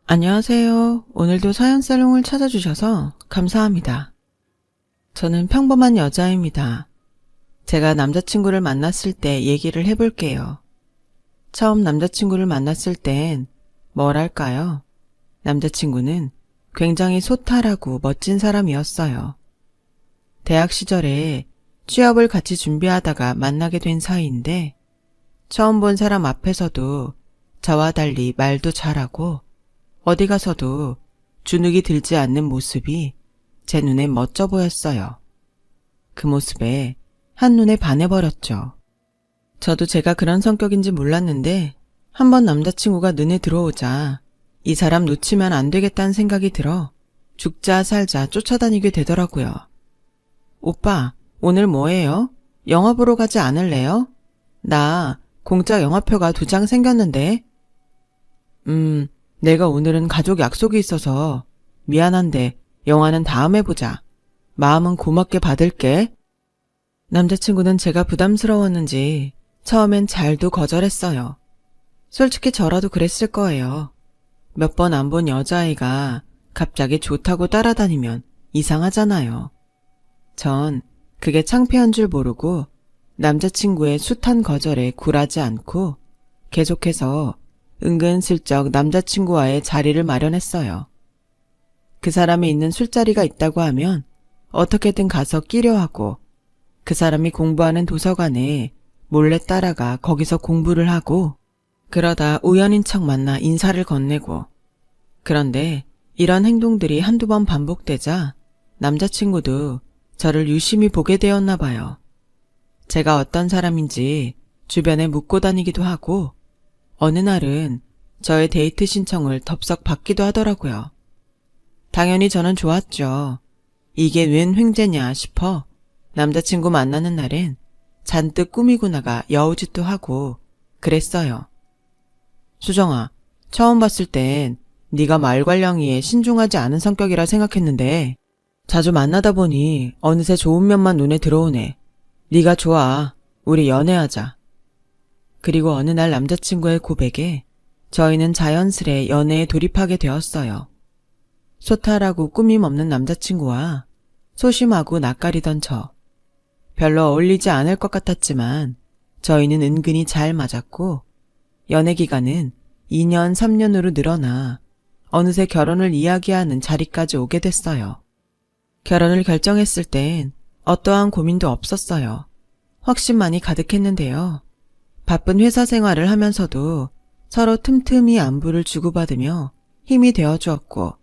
안녕하세요. 오늘도 사연살롱을 찾아주셔서 감사합니다. 저는 평범한 여자입니다. 제가 남자친구를 만났을 때 얘기를 해볼게요. 처음 남자친구를 만났을 땐 뭐랄까요? 남자친구는 굉장히 소탈하고 멋진 사람이었어요. 대학 시절에 취업을 같이 준비하다가 만나게 된 사이인데 처음 본 사람 앞에서도 저와 달리 말도 잘하고 어디 가서도 주눅이 들지 않는 모습이 제 눈에 멋져 보였어요. 그 모습에 한눈에 반해버렸죠. 저도 제가 그런 성격인지 몰랐는데 한번 남자친구가 눈에 들어오자 이 사람 놓치면 안 되겠다는 생각이 들어 죽자 살자 쫓아다니게 되더라고요. 오빠, 오늘 뭐해요? 영화 보러 가지 않을래요? 나 공짜 영화표가 2장 생겼는데. 내가 오늘은 가족 약속이 있어서 미안한데 영화는 다음에 보자. 마음은 고맙게 받을게. 남자친구는 제가 부담스러웠는지 처음엔 잘도 거절했어요. 솔직히 저라도 그랬을 거예요. 몇 번 안 본 여자아이가 갑자기 좋다고 따라다니면 이상하잖아요. 전 그게 창피한 줄 모르고 남자친구의 숱한 거절에 굴하지 않고 계속해서 은근슬쩍 남자친구와의 자리를 마련했어요. 그 사람이 있는 술자리가 있다고 하면 어떻게든 가서 끼려 하고 그 사람이 공부하는 도서관에 몰래 따라가 거기서 공부를 하고 그러다 우연인 척 만나 인사를 건네고 그런데 이런 행동들이 한두 번 반복되자 남자친구도 저를 유심히 보게 되었나 봐요. 제가 어떤 사람인지 주변에 묻고 다니기도 하고 어느 날은 저의 데이트 신청을 덥석 받기도 하더라고요. 당연히 저는 좋았죠. 이게 웬 횡재냐 싶어 남자친구 만나는 날엔 잔뜩 꾸미고 나가 여우짓도 하고 그랬어요. 수정아, 처음 봤을 땐 네가 말괄량이에 신중하지 않은 성격이라 생각했는데 자주 만나다 보니 어느새 좋은 면만 눈에 들어오네. 네가 좋아. 우리 연애하자. 그리고 어느 날 남자친구의 고백에 저희는 자연스레 연애에 돌입하게 되었어요. 소탈하고 꾸밈 없는 남자친구와 소심하고 낯가리던 저. 별로 어울리지 않을 것 같았지만 저희는 은근히 잘 맞았고 연애 기간은 2년, 3년으로 늘어나 어느새 결혼을 이야기하는 자리까지 오게 됐어요. 결혼을 결정했을 땐 어떠한 고민도 없었어요. 확신만이 가득했는데요. 바쁜 회사 생활을 하면서도 서로 틈틈이 안부를 주고받으며 힘이 되어주었고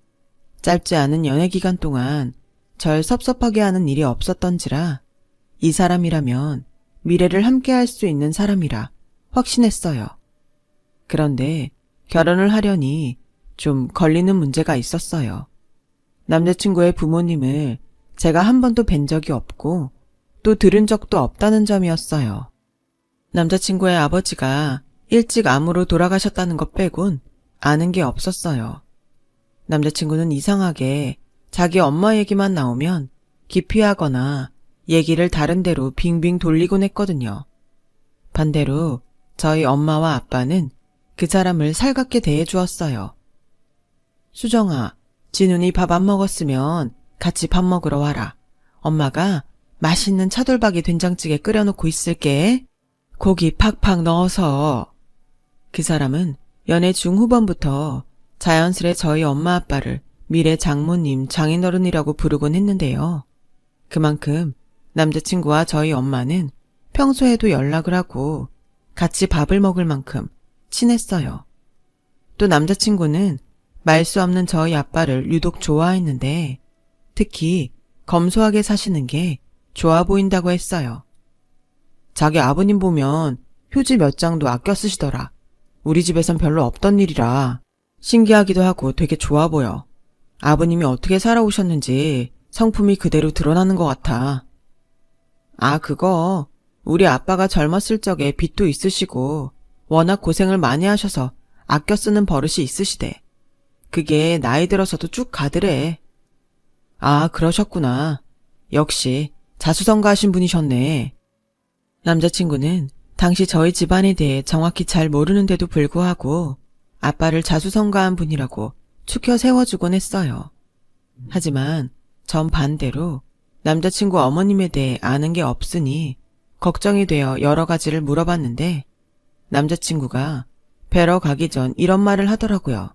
짧지 않은 연애 기간 동안 절 섭섭하게 하는 일이 없었던지라 이 사람이라면 미래를 함께할 수 있는 사람이라 확신했어요. 그런데 결혼을 하려니 좀 걸리는 문제가 있었어요. 남자친구의 부모님을 제가 한 번도 뵌 적이 없고 또 들은 적도 없다는 점이었어요. 남자친구의 아버지가 일찍 암으로 돌아가셨다는 것 빼곤 아는 게 없었어요. 남자친구는 이상하게 자기 엄마 얘기만 나오면 기피하거나 얘기를 다른 데로 빙빙 돌리곤 했거든요. 반대로 저희 엄마와 아빠는 그 사람을 살갑게 대해주었어요. 수정아, 진훈이 밥 안 먹었으면 같이 밥 먹으러 와라. 엄마가 맛있는 차돌박이 된장찌개 끓여놓고 있을게. 고기 팍팍 넣어서. 그 사람은 연애 중후반부터 자연스레 저희 엄마 아빠를 미래 장모님, 장인어른이라고 부르곤 했는데요. 그만큼 남자친구와 저희 엄마는 평소에도 연락을 하고 같이 밥을 먹을 만큼 친했어요. 또 남자친구는 말 수 없는 저희 아빠를 유독 좋아했는데 특히 검소하게 사시는 게 좋아 보인다고 했어요. 자기 아버님 보면 휴지 몇 장도 아껴 쓰시더라. 우리 집에선 별로 없던 일이라 신기하기도 하고 되게 좋아 보여. 아버님이 어떻게 살아오셨는지 성품이 그대로 드러나는 것 같아. 아, 그거 우리 아빠가 젊었을 적에 빚도 있으시고 워낙 고생을 많이 하셔서 아껴 쓰는 버릇이 있으시대. 그게 나이 들어서도 쭉 가더래. 아, 그러셨구나. 역시 자수성가하신 분이셨네. 남자친구는 당시 저희 집안에 대해 정확히 잘 모르는데도 불구하고 아빠를 자수성가한 분이라고 축혀 세워주곤 했어요. 하지만 전 반대로 남자친구 어머님에 대해 아는 게 없으니 걱정이 되어 여러 가지를 물어봤는데 남자친구가 뵈러 가기 전 이런 말을 하더라고요.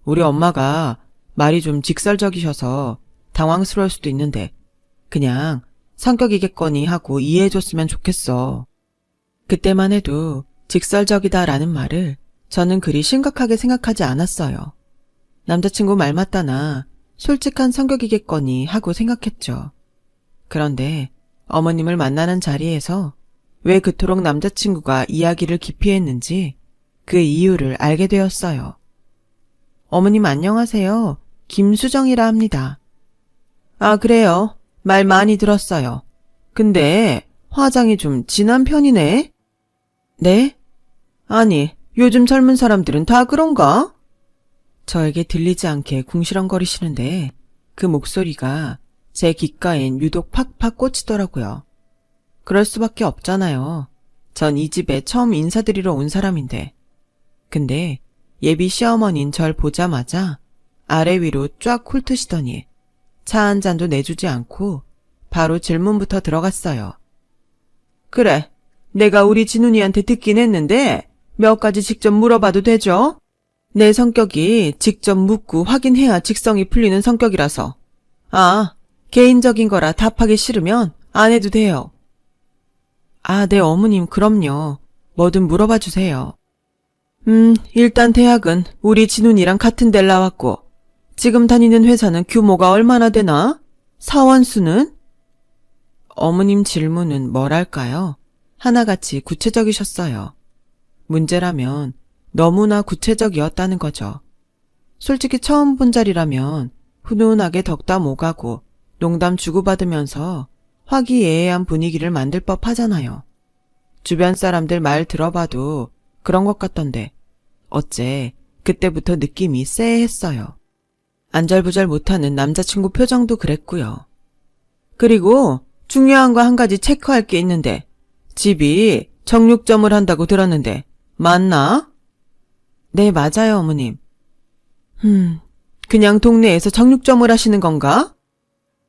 우리 엄마가 말이 좀 직설적이셔서 당황스러울 수도 있는데 그냥 성격이겠거니 하고 이해해줬으면 좋겠어. 그때만 해도 직설적이다라는 말을 저는 그리 심각하게 생각하지 않았어요. 남자친구 말 맞다나 솔직한 성격이겠거니 하고 생각했죠. 그런데 어머님을 만나는 자리에서 왜 그토록 남자친구가 이야기를 깊이 했는지 그 이유를 알게 되었어요. 어머님 안녕하세요. 김수정이라 합니다. 아, 그래요. 말 많이 들었어요. 근데 화장이 좀 진한 편이네? 네? 아니, 요즘 젊은 사람들은 다 그런가? 저에게 들리지 않게 궁시렁거리시는데 그 목소리가 제 귓가엔 유독 팍팍 꽂히더라고요. 그럴 수밖에 없잖아요. 전 이 집에 처음 인사드리러 온 사람인데. 근데 예비 시어머니인 절 보자마자 아래 위로 쫙 훑으시더니 차 한 잔도 내주지 않고 바로 질문부터 들어갔어요. 그래, 내가 우리 진훈이한테 듣긴 했는데 몇 가지 직접 물어봐도 되죠? 내 성격이 직접 묻고 확인해야 직성이 풀리는 성격이라서. 아, 개인적인 거라 답하기 싫으면 안 해도 돼요. 아, 네 어머님 그럼요. 뭐든 물어봐 주세요. 일단 대학은 우리 진훈이랑 같은 데를 나왔고 지금 다니는 회사는 규모가 얼마나 되나? 사원수는? 어머님 질문은 뭐랄까요? 하나같이 구체적이셨어요. 문제라면 너무나 구체적이었다는 거죠. 솔직히 처음 본 자리라면 훈훈하게 덕담 오가고 농담 주고받으면서 화기애애한 분위기를 만들 법 하잖아요. 주변 사람들 말 들어봐도 그런 것 같던데 어째 그때부터 느낌이 쎄했어요. 안절부절 못하는 남자친구 표정도 그랬고요. 그리고 중요한 거 한 가지 체크할 게 있는데 집이 정육점을 한다고 들었는데 맞나? 네, 맞아요, 어머님. 그냥 동네에서 정육점을 하시는 건가?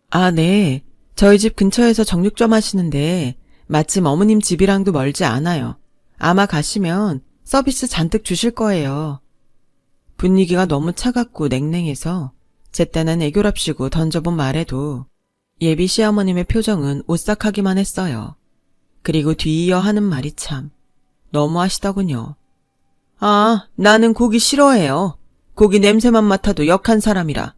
아, 네. 저희 집 근처에서 정육점 하시는데 마침 어머님 집이랑도 멀지 않아요. 아마 가시면 서비스 잔뜩 주실 거예요. 분위기가 너무 차갑고 냉랭해서 제때는 애교랍시고 던져본 말에도 예비 시어머님의 표정은 오싹하기만 했어요. 그리고 뒤이어 하는 말이 참 너무하시더군요. 아, 나는 고기 싫어해요. 고기 냄새만 맡아도 역한 사람이라.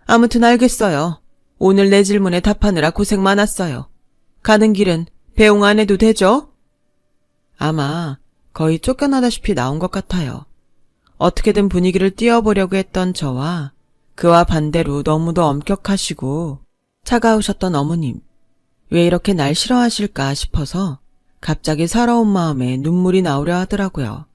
아무튼 알겠어요. 오늘 내 질문에 답하느라 고생 많았어요. 가는 길은 배웅 안 해도 되죠? 아마 거의 쫓겨나다시피 나온 것 같아요. 어떻게든 분위기를 띄워보려고 했던 저와 그와 반대로 너무도 엄격하시고 차가우셨던 어머님. 왜 이렇게 날 싫어하실까 싶어서 갑자기 서러운 마음에 눈물이 나오려 하더라고요.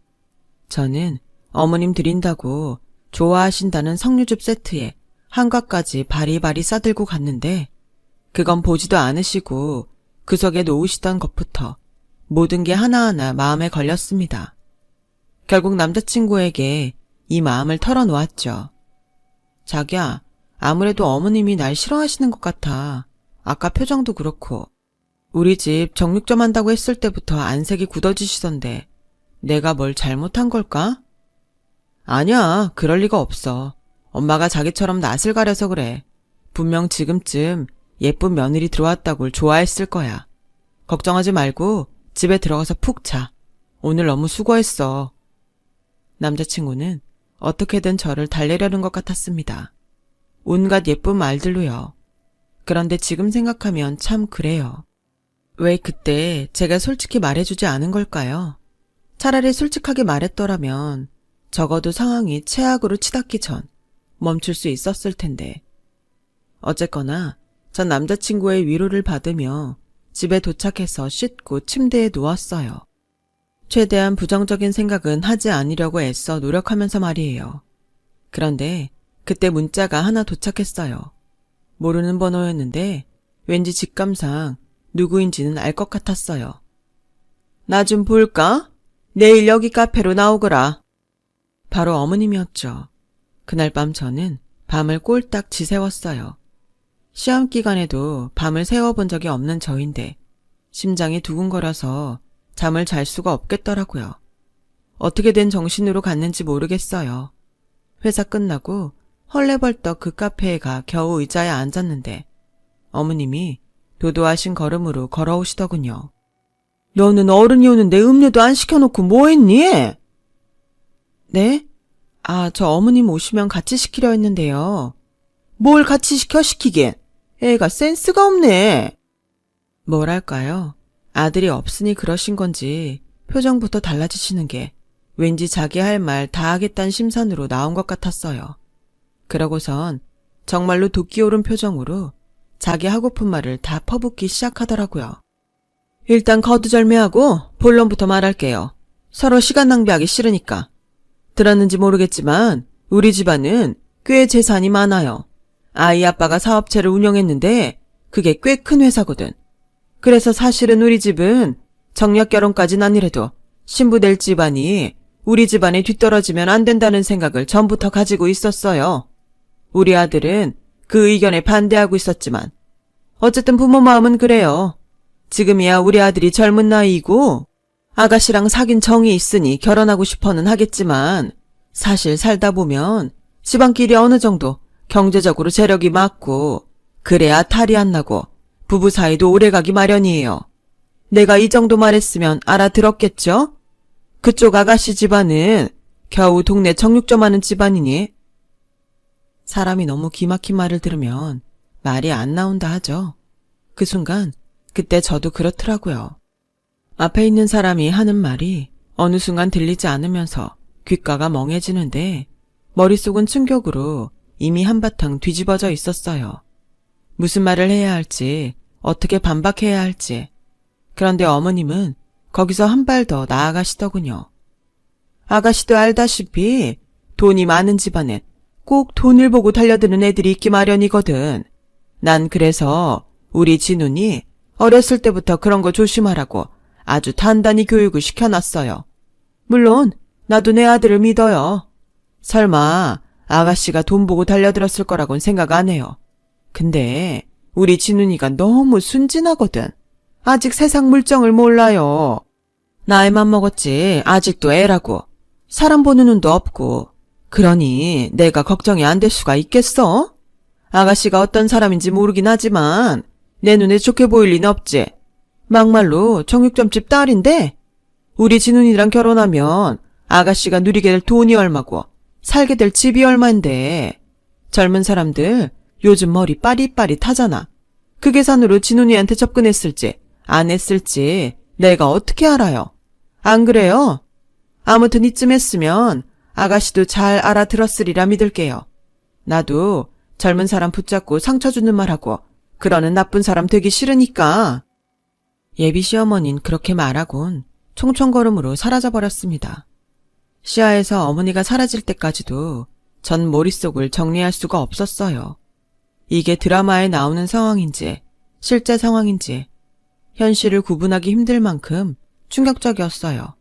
저는 어머님 드린다고 좋아하신다는 석류즙 세트에 한과까지 바리바리 싸들고 갔는데 그건 보지도 않으시고 구석에 놓으시던 것부터 모든 게 하나하나 마음에 걸렸습니다. 결국 남자친구에게 이 마음을 털어놓았죠. 자기야, 아무래도 어머님이 날 싫어하시는 것 같아. 아까 표정도 그렇고. 우리 집 정육점 한다고 했을 때부터 안색이 굳어지시던데 내가 뭘 잘못한 걸까? 아니야, 그럴 리가 없어. 엄마가 자기처럼 낯을 가려서 그래. 분명 지금쯤 예쁜 며느리 들어왔다고 좋아했을 거야. 걱정하지 말고 집에 들어가서 푹 자. 오늘 너무 수고했어. 남자친구는 어떻게든 저를 달래려는 것 같았습니다. 온갖 예쁜 말들로요. 그런데 지금 생각하면 참 그래요. 왜 그때 제가 솔직히 말해주지 않은 걸까요? 차라리 솔직하게 말했더라면 적어도 상황이 최악으로 치닫기 전 멈출 수 있었을 텐데. 어쨌거나 전 남자친구의 위로를 받으며 집에 도착해서 씻고 침대에 누웠어요. 최대한 부정적인 생각은 하지 않으려고 애써 노력하면서 말이에요. 그런데 그때 문자가 하나 도착했어요. 모르는 번호였는데 왠지 직감상 누구인지는 알 것 같았어요. 나 좀 볼까? 내일 여기 카페로 나오거라. 바로 어머님이었죠. 그날 밤 저는 밤을 꼴딱 지새웠어요. 시험 기간에도 밤을 새워본 적이 없는 저인데 심장이 두근거려서 잠을 잘 수가 없겠더라고요. 어떻게 된 정신으로 갔는지 모르겠어요. 회사 끝나고 헐레벌떡 그 카페에 가 겨우 의자에 앉았는데 어머님이 도도하신 걸음으로 걸어오시더군요. 너는 어른이 오는데 음료도 안 시켜놓고 뭐 했니? 네? 저 어머님 오시면 같이 시키려 했는데요. 뭘 같이 시키긴? 애가 센스가 없네. 뭐랄까요? 아들이 없으니 그러신 건지 표정부터 달라지시는 게 왠지 자기 할 말 다 하겠다는 심산으로 나온 것 같았어요. 그러고선 정말로 도끼 오른 표정으로 자기 하고픈 말을 다 퍼붓기 시작하더라고요. 일단 거두절미하고 본론부터 말할게요. 서로 시간 낭비하기 싫으니까. 들었는지 모르겠지만 우리 집안은 꽤 재산이 많아요. 아이 아빠가 사업체를 운영했는데 그게 꽤 큰 회사거든. 그래서 사실은 우리 집은 정략 결혼까진 아니래도 신부 될 집안이 우리 집안에 뒤떨어지면 안 된다는 생각을 전부터 가지고 있었어요. 우리 아들은 그 의견에 반대하고 있었지만 어쨌든 부모 마음은 그래요. 지금이야 우리 아들이 젊은 나이이고 아가씨랑 사귄 정이 있으니 결혼하고 싶어는 하겠지만 사실 살다 보면 집안끼리 어느 정도 경제적으로 재력이 맞고 그래야 탈이 안 나고 부부 사이도 오래가기 마련이에요. 내가 이 정도 말했으면 알아들었겠죠? 그쪽 아가씨 집안은 겨우 동네 정육점 하는 집안이니? 사람이 너무 기막힌 말을 들으면 말이 안 나온다 하죠. 그 순간 그때 저도 그렇더라고요. 앞에 있는 사람이 하는 말이 어느 순간 들리지 않으면서 귓가가 멍해지는데 머릿속은 충격으로 이미 한바탕 뒤집어져 있었어요. 무슨 말을 해야 할지, 어떻게 반박해야 할지. 그런데 어머님은 거기서 한 발 더 나아가시더군요. 아가씨도 알다시피 돈이 많은 집안엔 꼭 돈을 보고 달려드는 애들이 있기 마련이거든. 난 그래서 우리 진훈이 어렸을 때부터 그런 거 조심하라고 아주 단단히 교육을 시켜놨어요. 물론 나도 내 아들을 믿어요. 설마 아가씨가 돈 보고 달려들었을 거라고는 생각 안 해요. 근데 우리 진훈이가 너무 순진하거든. 아직 세상 물정을 몰라요. 나이만 먹었지 아직도 애라고. 사람 보는 눈도 없고. 그러니 내가 걱정이 안 될 수가 있겠어? 아가씨가 어떤 사람인지 모르긴 하지만 내 눈에 좋게 보일 리는 없지. 막말로 정육점집 딸인데 우리 진훈이랑 결혼하면 아가씨가 누리게 될 돈이 얼마고 살게 될 집이 얼마인데. 젊은 사람들 요즘 머리 빠릿빠릿하잖아. 그 계산으로 진훈이한테 접근했을지 안 했을지 내가 어떻게 알아요? 안 그래요? 아무튼 이쯤 했으면 아가씨도 잘 알아들었으리라 믿을게요. 나도 젊은 사람 붙잡고 상처 주는 말하고 그러는 나쁜 사람 되기 싫으니까. 예비 시어머니는 그렇게 말하곤 총총걸음으로 사라져버렸습니다. 시야에서 어머니가 사라질 때까지도 전 머릿속을 정리할 수가 없었어요. 이게 드라마에 나오는 상황인지 실제 상황인지 현실을 구분하기 힘들 만큼 충격적이었어요.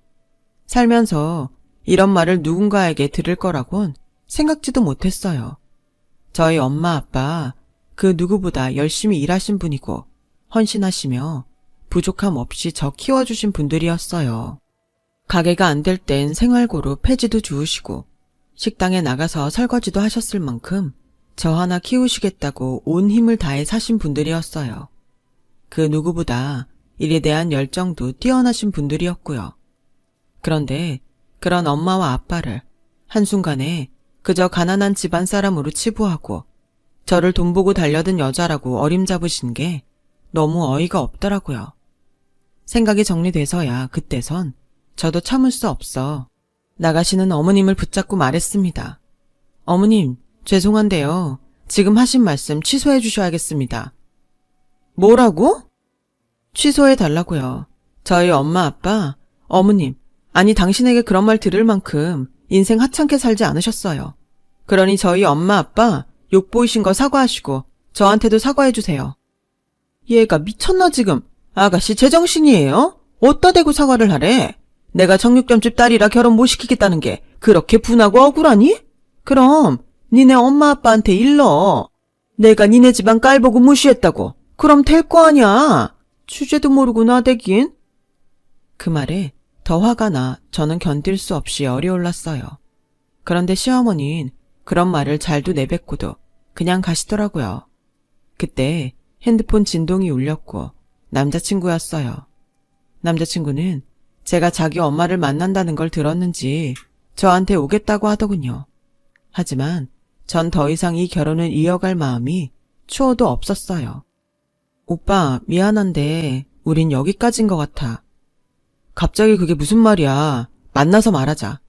살면서 이런 말을 누군가에게 들을 거라곤 생각지도 못했어요. 저희 엄마 아빠 그 누구보다 열심히 일하신 분이고 헌신하시며 부족함 없이 저 키워주신 분들이었어요. 가게가 안 될 땐 생활고로 폐지도 주우시고 식당에 나가서 설거지도 하셨을 만큼 저 하나 키우시겠다고 온 힘을 다해 사신 분들이었어요. 그 누구보다 일에 대한 열정도 뛰어나신 분들이었고요. 그런데 그런 엄마와 아빠를 한순간에 그저 가난한 집안 사람으로 치부하고 저를 돈 보고 달려든 여자라고 어림잡으신 게 너무 어이가 없더라고요. 생각이 정리돼서야 그때선 저도 참을 수 없어 나가시는 어머님을 붙잡고 말했습니다. 어머님, 죄송한데요. 지금 하신 말씀 취소해 주셔야겠습니다. 뭐라고? 취소해 달라고요. 저희 엄마, 아빠, 어머님, 아니 당신에게 그런 말 들을 만큼 인생 하찮게 살지 않으셨어요. 그러니 저희 엄마, 아빠 욕 보이신 거 사과하시고 저한테도 사과해 주세요. 얘가 미쳤나 지금. 아가씨 제정신이에요? 어디다 대고 사과를 하래? 내가 정육점집 딸이라 결혼 못 시키겠다는 게 그렇게 분하고 억울하니? 그럼 니네 엄마 아빠한테 일러. 내가 니네 집안 깔보고 무시했다고. 그럼 될 거 아냐. 주제도 모르고 나대긴. 그 말에 더 화가 나 저는 견딜 수 없이 열이 올랐어요. 그런데 시어머니는 그런 말을 잘도 내뱉고도 그냥 가시더라고요. 그때 핸드폰 진동이 울렸고 남자친구였어요. 남자친구는 제가 자기 엄마를 만난다는 걸 들었는지 저한테 오겠다고 하더군요. 하지만 전 더 이상 이 결혼을 이어갈 마음이 추호도 없었어요. 오빠, 미안한데 우린 여기까지인 것 같아. 갑자기 그게 무슨 말이야. 만나서 말하자.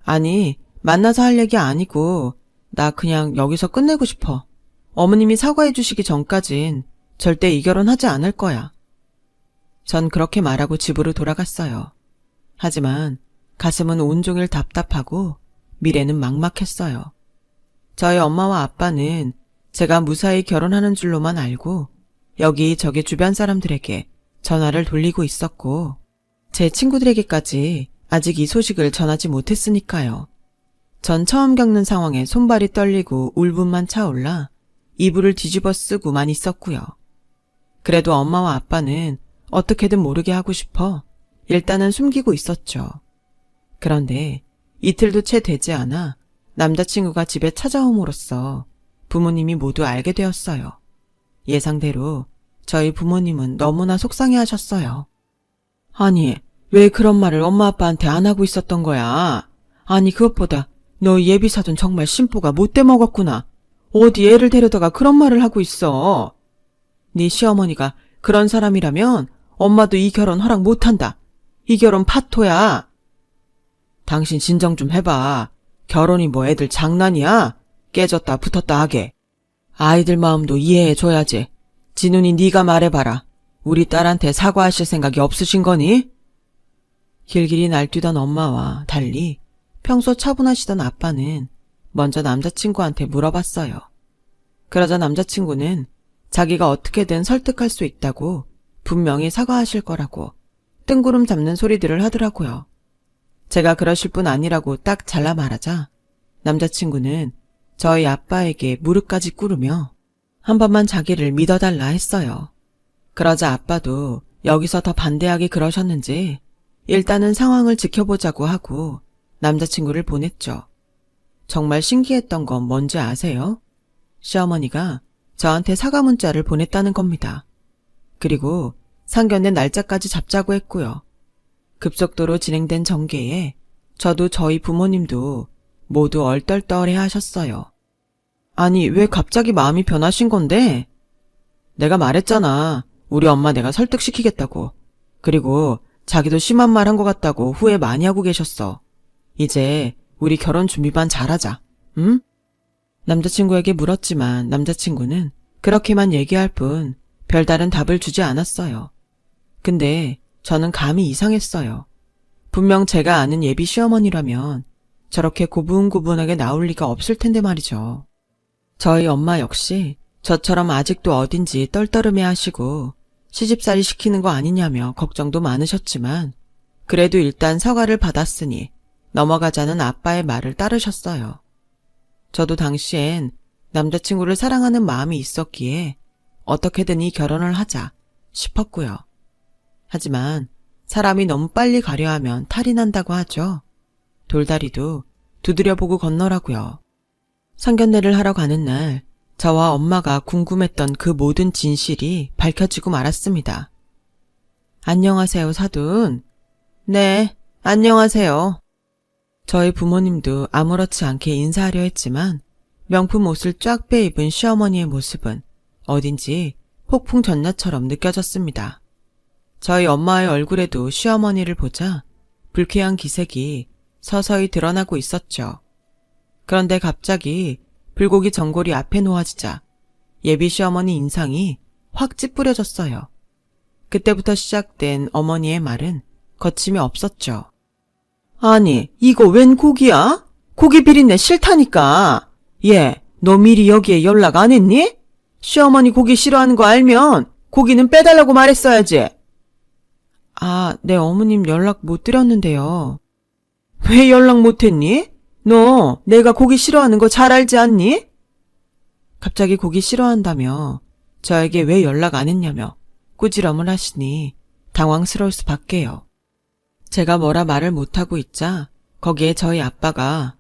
아니, 만나서 할 얘기 아니고 나 그냥 여기서 끝내고 싶어. 어머님이 사과해 주시기 전까진 절대 이 결혼 하지 않을 거야. 전 그렇게 말하고 집으로 돌아갔어요. 하지만 가슴은 온종일 답답하고 미래는 막막했어요. 저희 엄마와 아빠는 제가 무사히 결혼하는 줄로만 알고 여기저기 주변 사람들에게 전화를 돌리고 있었고 제 친구들에게까지 아직 이 소식을 전하지 못했으니까요. 전 처음 겪는 상황에 손발이 떨리고 울분만 차올라 이불을 뒤집어 쓰고만 있었고요. 그래도 엄마와 아빠는 어떻게든 모르게 하고 싶어 일단은 숨기고 있었죠. 그런데 이틀도 채 되지 않아 남자친구가 집에 찾아옴으로써 부모님이 모두 알게 되었어요. 예상대로 저희 부모님은 너무나 속상해하셨어요. 아니, 왜 그런 말을 엄마 아빠한테 안 하고 있었던 거야? 아니, 그것보다 너 예비사돈 정말 심보가 못돼 먹었구나. 어디 애를 데려다가 그런 말을 하고 있어. 네 시어머니가 그런 사람이라면 엄마도 이 결혼 허락 못한다. 이 결혼 파토야. 당신 진정 좀 해봐. 결혼이 뭐 애들 장난이야? 깨졌다 붙었다 하게. 아이들 마음도 이해해줘야지. 진훈이 네가 말해봐라. 우리 딸한테 사과하실 생각이 없으신 거니? 길길이 날뛰던 엄마와 달리 평소 차분하시던 아빠는 먼저 남자친구한테 물어봤어요. 그러자 남자친구는 자기가 어떻게든 설득할 수 있다고 분명히 사과하실 거라고 뜬구름 잡는 소리들을 하더라고요. 제가 그러실 분 아니라고 딱 잘라 말하자 남자친구는 저희 아빠에게 무릎까지 꿇으며 한 번만 자기를 믿어달라 했어요. 그러자 아빠도 여기서 더 반대하게 그러셨는지 일단은 상황을 지켜보자고 하고 남자친구를 보냈죠. 정말 신기했던 건 뭔지 아세요? 시어머니가 저한테 사과 문자를 보냈다는 겁니다. 그리고 상견례 날짜까지 잡자고 했고요. 급속도로 진행된 전개에 저도 저희 부모님도 모두 얼떨떨해 하셨어요. 아니, 왜 갑자기 마음이 변하신 건데? 내가 말했잖아. 우리 엄마 내가 설득시키겠다고. 그리고 자기도 심한 말 한 것 같다고 후회 많이 하고 계셨어. 이제 우리 결혼 준비만 잘하자. 응? 남자친구에게 물었지만 남자친구는 그렇게만 얘기할 뿐 별다른 답을 주지 않았어요. 근데 저는 감이 이상했어요. 분명 제가 아는 예비 시어머니라면 저렇게 고분고분하게 나올 리가 없을 텐데 말이죠. 저희 엄마 역시 저처럼 아직도 어딘지 떨떠름해 하시고 시집살이 시키는 거 아니냐며 걱정도 많으셨지만 그래도 일단 사과를 받았으니 넘어가자는 아빠의 말을 따르셨어요. 저도 당시엔 남자친구를 사랑하는 마음이 있었기에 어떻게든 이 결혼을 하자 싶었고요. 하지만 사람이 너무 빨리 가려 하면 탈이 난다고 하죠. 돌다리도 두드려보고 건너라고요. 상견례를 하러 가는 날 저와 엄마가 궁금했던 그 모든 진실이 밝혀지고 말았습니다. 안녕하세요, 사돈. 네, 안녕하세요. 저희 부모님도 아무렇지 않게 인사하려 했지만 명품 옷을 쫙 빼입은 시어머니의 모습은 어딘지 폭풍 전야처럼 느껴졌습니다. 저희 엄마의 얼굴에도 시어머니를 보자 불쾌한 기색이 서서히 드러나고 있었죠. 그런데 갑자기 불고기 전골이 앞에 놓아지자 예비 시어머니 인상이 확 찌푸려졌어요. 그때부터 시작된 어머니의 말은 거침이 없었죠. 아니, 이거 웬 고기야? 고기 비린내 싫다니까. 얘, 너 미리 여기에 연락 안 했니? 시어머니 고기 싫어하는 거 알면 고기는 빼달라고 말했어야지. 아, 네, 어머님 연락 못 드렸는데요. 왜 연락 못 했니? 너 내가 고기 싫어하는 거 잘 알지 않니? 갑자기 고기 싫어한다며 저에게 왜 연락 안 했냐며 꾸지람을 하시니 당황스러울 수밖에요. 제가 뭐라 말을 못하고 있자 거기에 저희 아빠가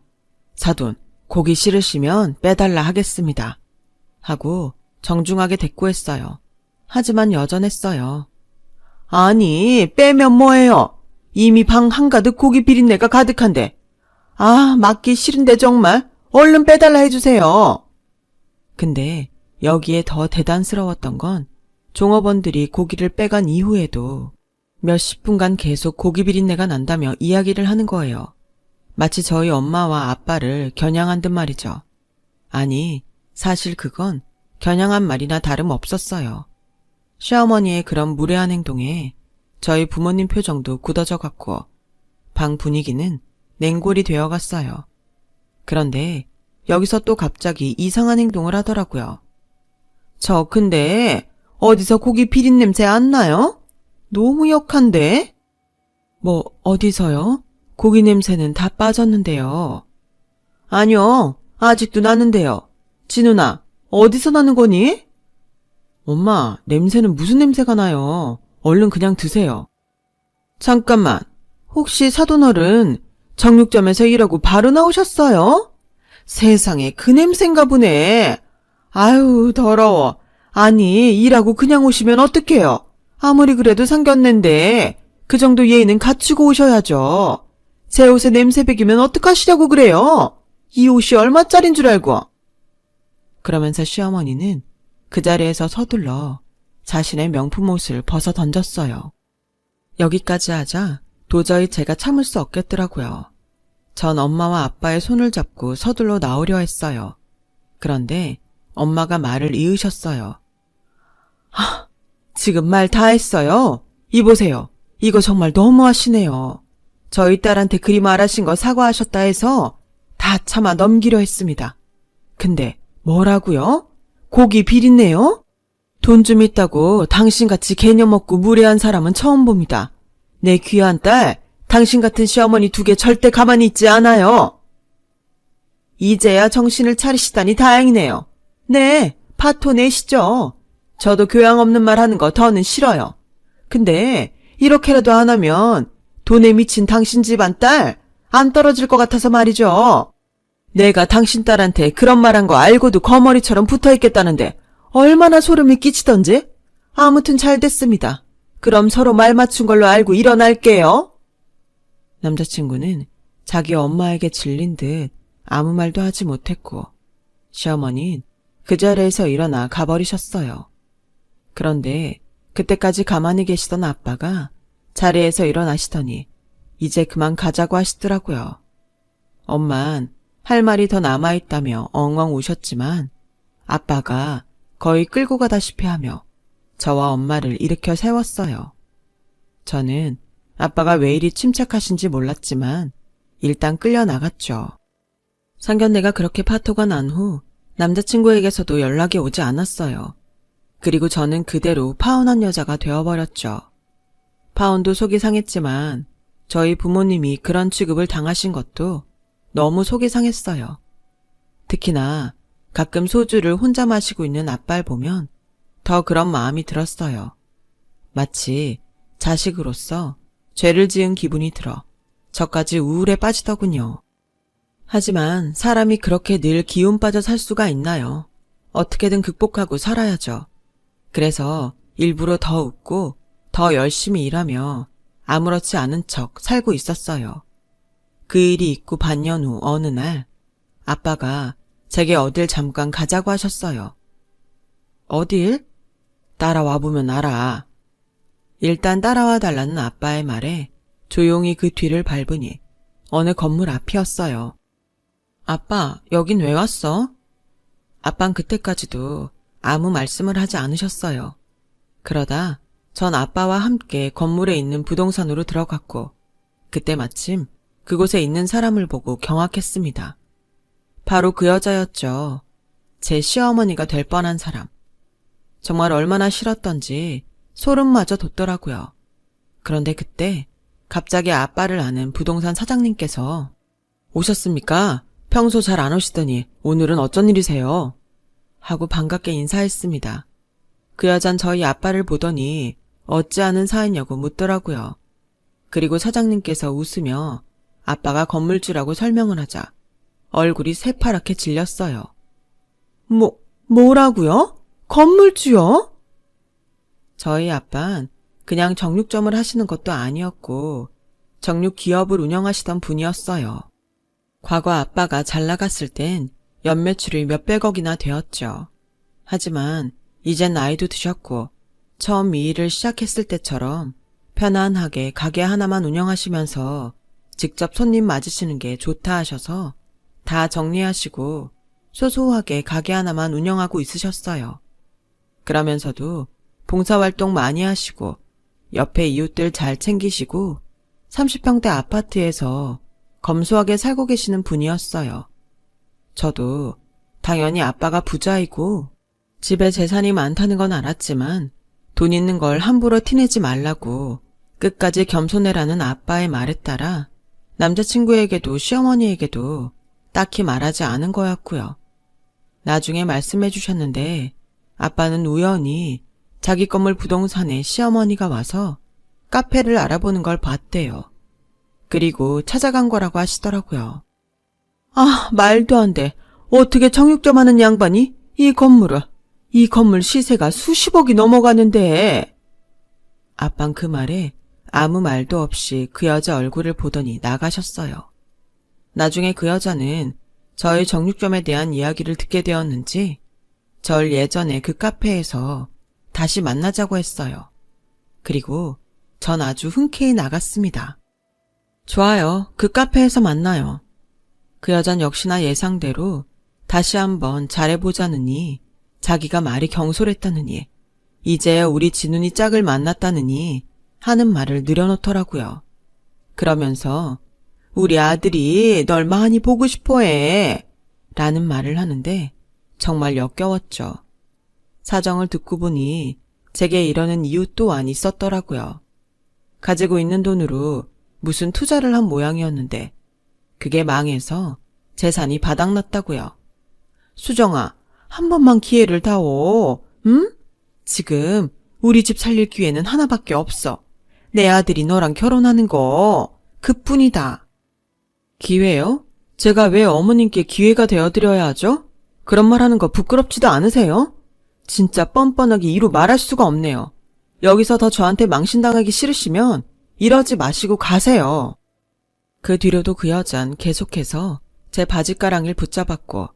사돈, 고기 싫으시면 빼달라 하겠습니다. 하고 정중하게 대꾸했어요. 하지만 여전했어요. 아니, 빼면 뭐해요? 이미 방 한가득 고기 비린내가 가득한데. 아, 맞기 싫은데 정말. 얼른 빼달라 해주세요. 근데 여기에 더 대단스러웠던 건 종업원들이 고기를 빼간 이후에도 몇십 분간 계속 고기 비린내가 난다며 이야기를 하는 거예요. 마치 저희 엄마와 아빠를 겨냥한 듯 말이죠. 아니, 사실 그건 겨냥한 말이나 다름없었어요. 시어머니의 그런 무례한 행동에 저희 부모님 표정도 굳어져 갔고 방 분위기는 냉골이 되어갔어요. 그런데 여기서 또 갑자기 이상한 행동을 하더라고요. 저 근데 어디서 고기 비린냄새 안 나요? 너무 역한데? 뭐 어디서요? 고기 냄새는 다 빠졌는데요. 아니요, 아직도 나는데요. 진우나, 어디서 나는 거니? 엄마, 냄새는 무슨 냄새가 나요? 얼른 그냥 드세요. 잠깐만, 혹시 사돈어른 정육점에서 일하고 바로 나오셨어요? 세상에, 그 냄새인가 보네. 아유, 더러워. 아니, 일하고 그냥 오시면 어떡해요? 아무리 그래도 상견례인데 그 정도 예의는 갖추고 오셔야죠. 제 옷에 냄새 배기면 어떡하시려고 그래요? 이 옷이 얼마짜린 줄 알고. 그러면서 시어머니는 그 자리에서 서둘러 자신의 명품 옷을 벗어 던졌어요. 여기까지 하자 도저히 제가 참을 수 없겠더라고요. 전 엄마와 아빠의 손을 잡고 서둘러 나오려 했어요. 그런데 엄마가 말을 이으셨어요. 하, 지금 말 다 했어요. 이보세요. 이거 정말 너무하시네요. 저희 딸한테 그리 말하신 거 사과하셨다 해서 다 참아 넘기려 했습니다. 근데 뭐라고요? 고기 비린내요? 돈 좀 있다고 당신같이 개념 없고 무례한 사람은 처음 봅니다. 내 귀한 딸, 당신 같은 시어머니 두개 절대 가만히 있지 않아요. 이제야 정신을 차리시다니 다행이네요. 네, 파토 내시죠. 저도 교양 없는 말 하는 거 더는 싫어요. 근데 이렇게라도 안 하면 돈에 미친 당신 집안 딸 안 떨어질 것 같아서 말이죠. 내가 당신 딸한테 그런 말 한 거 알고도 거머리처럼 붙어있겠다는데 얼마나 소름이 끼치던지? 아무튼 잘 됐습니다. 그럼 서로 말 맞춘 걸로 알고 일어날게요. 남자친구는 자기 엄마에게 질린 듯 아무 말도 하지 못했고 시어머니는 그 자리에서 일어나 가버리셨어요. 그런데 그때까지 가만히 계시던 아빠가 자리에서 일어나시더니 이제 그만 가자고 하시더라고요. 엄만 할 말이 더 남아있다며 엉엉 우셨지만 아빠가 거의 끌고 가다시피 하며 저와 엄마를 일으켜 세웠어요. 저는 아빠가 왜 이리 침착하신지 몰랐지만 일단 끌려 나갔죠. 상견례가 그렇게 파토가 난 후 남자친구에게서도 연락이 오지 않았어요. 그리고 저는 그대로 파혼한 여자가 되어버렸죠. 파혼도 속이 상했지만 저희 부모님이 그런 취급을 당하신 것도 너무 속이 상했어요. 특히나 가끔 소주를 혼자 마시고 있는 아빠를 보면 더 그런 마음이 들었어요. 마치 자식으로서 죄를 지은 기분이 들어 저까지 우울에 빠지더군요. 하지만 사람이 그렇게 늘 기운 빠져 살 수가 있나요? 어떻게든 극복하고 살아야죠. 그래서 일부러 더 웃고 더 열심히 일하며 아무렇지 않은 척 살고 있었어요. 그 일이 있고 반년 후 어느 날 아빠가 제게 어딜 잠깐 가자고 하셨어요. 어딜? 따라와 보면 알아. 일단 따라와 달라는 아빠의 말에 조용히 그 뒤를 밟으니 어느 건물 앞이었어요. 아빠, 여긴 왜 왔어? 아빤 그때까지도 아무 말씀을 하지 않으셨어요. 그러다 전 아빠와 함께 건물에 있는 부동산으로 들어갔고 그때 마침 그곳에 있는 사람을 보고 경악했습니다. 바로 그 여자였죠. 제 시어머니가 될 뻔한 사람. 정말 얼마나 싫었던지 소름마저 돋더라고요. 그런데 그때 갑자기 아빠를 아는 부동산 사장님께서 오셨습니까? 평소 잘 안 오시더니 오늘은 어쩐 일이세요? 하고 반갑게 인사했습니다. 그 여잔 저희 아빠를 보더니 어찌하는 사이냐고 묻더라고요. 그리고 사장님께서 웃으며 아빠가 건물주라고 설명을 하자 얼굴이 새파랗게 질렸어요. 뭐라고요? 건물주요? 저희 아빠는 그냥 정육점을 하시는 것도 아니었고 정육 기업을 운영하시던 분이었어요. 과거 아빠가 잘 나갔을 땐 연매출이 몇백억이나 되었죠. 하지만 이젠 나이도 드셨고 처음 이 일을 시작했을 때처럼 편안하게 가게 하나만 운영하시면서 직접 손님 맞으시는 게 좋다 하셔서 다 정리하시고 소소하게 가게 하나만 운영하고 있으셨어요. 그러면서도 봉사활동 많이 하시고 옆에 이웃들 잘 챙기시고 30평대 아파트에서 검소하게 살고 계시는 분이었어요. 저도 당연히 아빠가 부자이고 집에 재산이 많다는 건 알았지만 돈 있는 걸 함부로 티내지 말라고 끝까지 겸손해라는 아빠의 말에 따라 남자친구에게도 시어머니에게도 딱히 말하지 않은 거였고요. 나중에 말씀해 주셨는데 아빠는 우연히 자기 건물 부동산에 시어머니가 와서 카페를 알아보는 걸 봤대요. 그리고 찾아간 거라고 하시더라고요. 말도 안 돼. 어떻게 정육점 하는 양반이 이 건물 시세가 수십억이 넘어가는데. 아빤 그 말에 아무 말도 없이 그 여자 얼굴을 보더니 나가셨어요. 나중에 그 여자는 저희 정육점에 대한 이야기를 듣게 되었는지 절 예전에 그 카페에서 다시 만나자고 했어요. 그리고 전 아주 흔쾌히 나갔습니다. 좋아요. 그 카페에서 만나요. 그 여잔 역시나 예상대로 다시 한번 잘해보자느니 자기가 말이 경솔했다느니 이제야 우리 진훈이 짝을 만났다느니 하는 말을 늘여놓더라고요. 그러면서 우리 아들이 널 많이 보고 싶어해 라는 말을 하는데 정말 역겨웠죠. 사정을 듣고 보니 제게 이러는 이유 또한 있었더라고요. 가지고 있는 돈으로 무슨 투자를 한 모양이었는데 그게 망해서 재산이 바닥났다고요. 수정아, 한 번만 기회를 다오. 응? 지금 우리 집 살릴 기회는 하나밖에 없어. 내 아들이 너랑 결혼하는 거 그뿐이다. 기회요? 제가 왜 어머님께 기회가 되어드려야 하죠? 그런 말 하는 거 부끄럽지도 않으세요? 진짜 뻔뻔하게 이루 말할 수가 없네요. 여기서 더 저한테 망신당하기 싫으시면 이러지 마시고 가세요. 그 뒤로도 그 여잔 계속해서 제 바지가랑이를 붙잡았고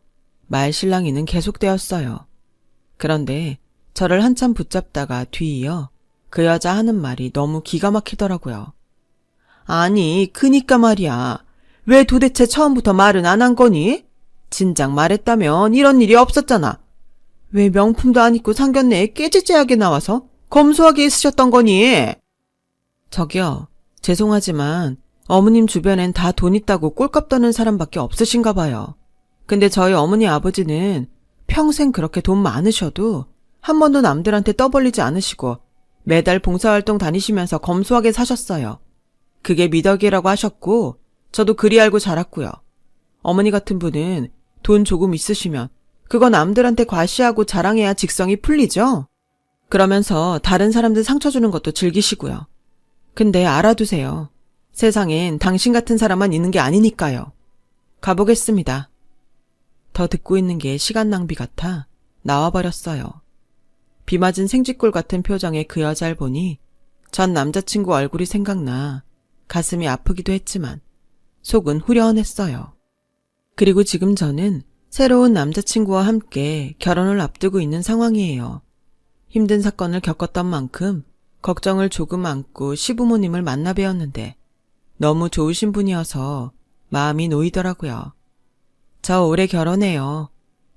말실랑이는 계속되었어요. 그런데 저를 한참 붙잡다가 뒤이어 그 여자 하는 말이 너무 기가 막히더라고요. 아니, 그니까 말이야. 왜 도대체 처음부터 말은 안 한 거니? 진작 말했다면 이런 일이 없었잖아. 왜 명품도 안 입고 상견례에 깨지재하게 나와서 검소하게 있으셨던 거니? 저기요, 죄송하지만 어머님 주변엔 다 돈 있다고 꼴값 떠는 사람밖에 없으신가 봐요. 근데 저희 어머니 아버지는 평생 그렇게 돈 많으셔도 한 번도 남들한테 떠벌리지 않으시고 매달 봉사활동 다니시면서 검소하게 사셨어요. 그게 미덕이라고 하셨고 저도 그리 알고 자랐고요. 어머니 같은 분은 돈 조금 있으시면 그거 남들한테 과시하고 자랑해야 직성이 풀리죠? 그러면서 다른 사람들 상처 주는 것도 즐기시고요. 근데 알아두세요. 세상엔 당신 같은 사람만 있는 게 아니니까요. 가보겠습니다. 더 듣고 있는 게 시간 낭비 같아 나와버렸어요. 비 맞은 생쥐꼴 같은 표정의 그 여자를 보니 전 남자친구 얼굴이 생각나 가슴이 아프기도 했지만 속은 후련했어요. 그리고 지금 저는 새로운 남자친구와 함께 결혼을 앞두고 있는 상황이에요. 힘든 사건을 겪었던 만큼 걱정을 조금 안고 시부모님을 만나 뵈었는데 너무 좋으신 분이어서 마음이 놓이더라고요. 저 올해 결혼해요.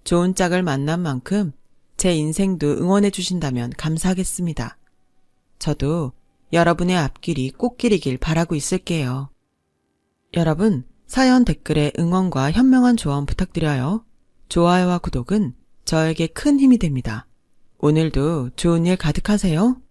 좋은 짝을 만난 만큼 제 인생도 응원해 주신다면 감사하겠습니다. 저도 여러분의 앞길이 꽃길이길 바라고 있을게요. 여러분, 사연 댓글에 응원과 현명한 조언 부탁드려요. 좋아요와 구독은 저에게 큰 힘이 됩니다. 오늘도 좋은 일 가득하세요.